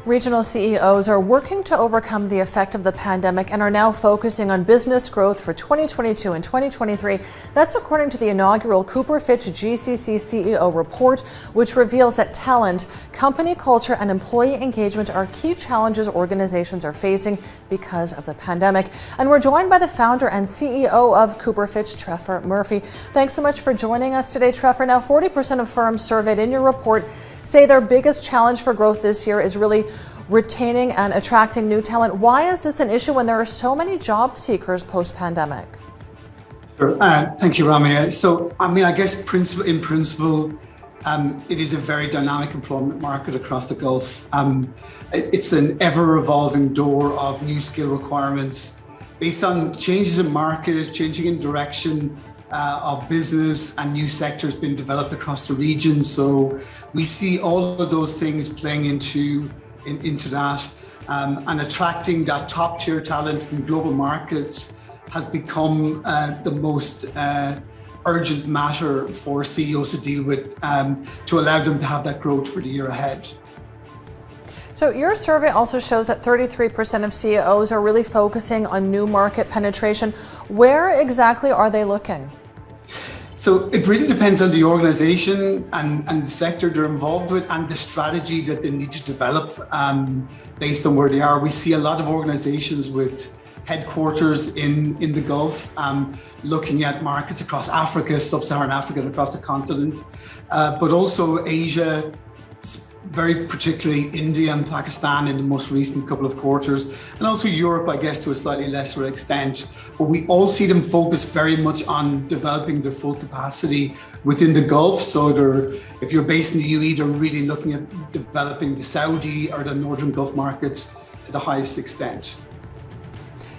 Regional CEOs are working to overcome the effect of the pandemic and are now focusing on business growth for 2022 and 2023. That's according to the inaugural Cooper Fitch GCC CEO Report, which reveals that talent, company culture, and employee engagement are key challenges organizations are facing because of the pandemic. And we're joined by the founder and CEO of Cooper Fitch, Trefor Murphy. Thanks so much for joining us today, Trefor. Now, 40% of firms surveyed in your report say their biggest challenge for growth this year is really retaining and attracting new talent. Why is this an issue when there are so many job seekers post-pandemic? Sure. Thank you, Ramia. So, I guess in principle, it is a very dynamic employment market across the Gulf. It's an ever-evolving door of new skill requirements based on changes in market, changing in direction of business, and new sectors being developed across the region. So we see all of those things playing into that, and attracting that top tier talent from global markets has become the most urgent matter for CEOs to deal with, to allow them to have that growth for the year ahead. So your survey also shows that 33% of CEOs are really focusing on new market penetration. Where exactly are they looking? So it really depends on the organization and the sector they're involved with and the strategy that they need to develop based on where they are. We see a lot of organizations with headquarters in the Gulf, looking at markets across Africa, sub-Saharan Africa, and across the continent, but also Asia, very particularly India and Pakistan in the most recent couple of quarters, and also Europe, I guess, to a slightly lesser extent. But we all see them focus very much on developing their full capacity within the Gulf. So if you're based in the UAE, they're really looking at developing the Saudi or the Northern Gulf markets to the highest extent.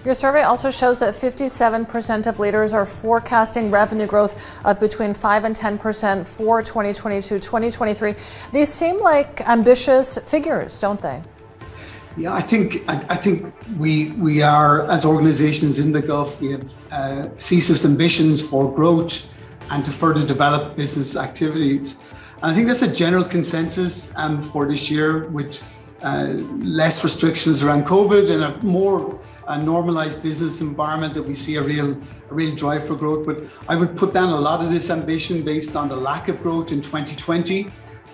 Your survey also shows that 57% of leaders are forecasting revenue growth of between 5 and 10% for 2022-2023. These seem like ambitious figures, don't they? Yeah, I think we are, as organizations in the Gulf, we have ceaseless ambitions for growth and to further develop business activities. And I think that's a general consensus for this year, with less restrictions around COVID and a more normalized business environment, that we see a real drive for growth. But I would put down a lot of this ambition based on the lack of growth in 2020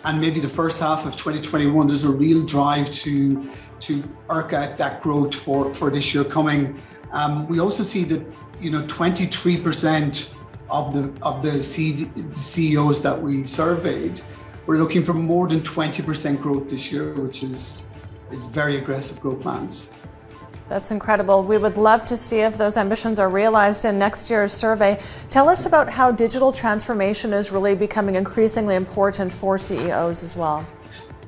and maybe the first half of 2021. There's a real drive to work out that growth for this year coming. We also see that 23% of the CEOs that we surveyed were looking for more than 20% growth this year, which is very aggressive growth plans. That's incredible. We would love to see if those ambitions are realized in next year's survey. Tell us about how digital transformation is really becoming increasingly important for CEOs as well.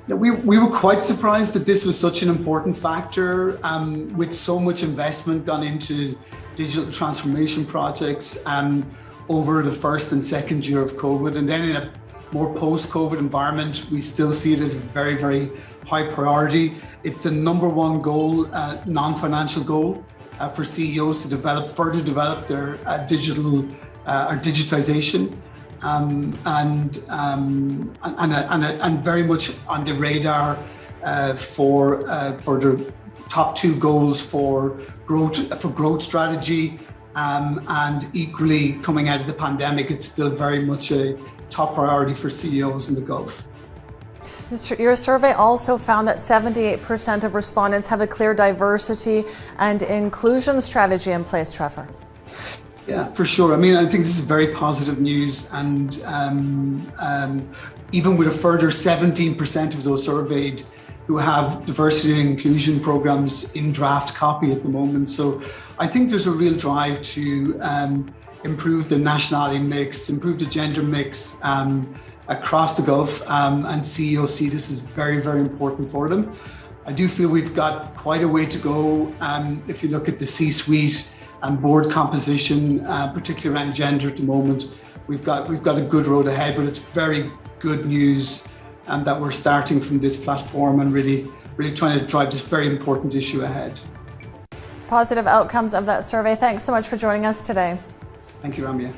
Yeah, we were quite surprised that this was such an important factor, with so much investment gone into digital transformation projects over the first and second year of COVID. And then in a more post-COVID environment, we still see it as a very, very high priority. It's the number one goal, non-financial goal for CEOs to further develop their digitization, and very much on the radar for the top two goals for growth strategy, and equally coming out of the pandemic, it's still very much a top priority for CEOs in the Gulf. Your survey also found that 78% of respondents have a clear diversity and inclusion strategy in place, Trefor. Yeah, for sure. I think this is very positive news, and even with a further 17% of those surveyed who have diversity and inclusion programs in draft copy at the moment. So I think there's a real drive to improve the nationality mix, improve the gender mix across the Gulf, and CEOs see this as very, very important for them. I do feel we've got quite a way to go if you look at the C-suite and board composition, particularly around gender at the moment. We've got a good road ahead, but it's very good news that we're starting from this platform and really trying to drive this very important issue ahead. Positive outcomes of that survey. Thanks so much for joining us today. Thank you, Ramia.